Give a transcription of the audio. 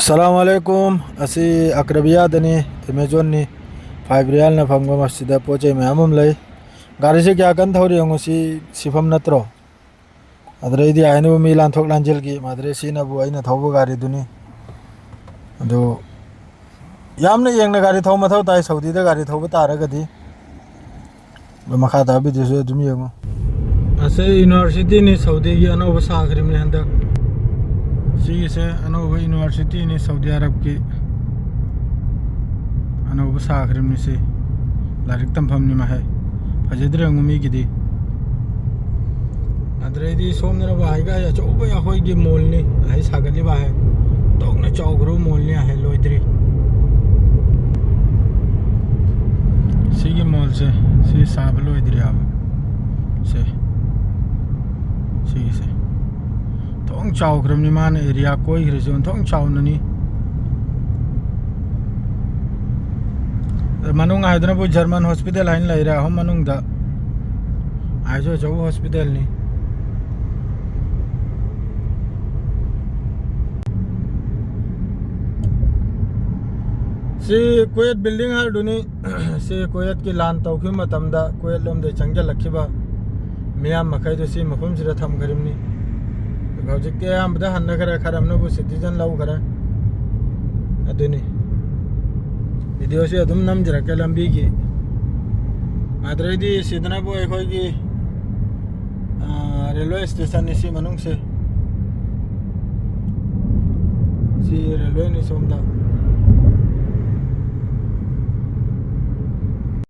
अस्सलामुअलैकुम असी अकरबिया दनी अमेजोन नी 5 रियाल ना फंगो मस्जिद पोचे में हम लई गाड़ी से क्या कन थोड़ी होंगे सिफम नत्रो अदरे इदी आयनु मी लांथोक लांजल की मादरे सीना बु आइना थौबो गाड़ी दुनी अदो यामने येंगना गाड़ी थौ मथौ ताई सऊदी दा गाड़ी थौबो तारगदी मखा दा भी दिसो दुम येंगो असे यूनिवर्सिटी नी सऊदी की अनोबो साखरिम ने हंदक से अनोबो यूनिवर्सिटी ने सऊदी अरब की अनोबो साखरिम ने से लारिक तमफम नि माहे फजेद्रे अंगुमी गिदी अद्रेदी सोमनरा बाइगा या चौबो या होई की मोल नि आई सागली बाहे तोगने चौगरो मोल नि आहे लोइद्री सीगी मोल से साबलो इद्री आब से सीगी से थोंग चाउग्रम नि मान एरिया कोई ग्रेजोन थोंग चाउननी मनुंग आयदना बु जर्मन हॉस्पिटल आइन लाइरा हम मनुंग दा आइजो जो हॉस्पिटल नि से कोयत बिल्डिंग हर दुनी से कोयत की लान तौखि मतमदा कोयत लोमदे चंगल लखिबा मियाम मखै दो सी मफुम सिरा थम गरिमनी हौजिक के आमदा हन्ना खरा खरमनबु सिटीजन लाउ खरा अदुनी वीडियो से अदुम नम जरा के लंबी की आदरेदी सिदना बो एखोय की रेलवे स्टेशन नि सी मनुंग से सी रेलवे नि सोमदा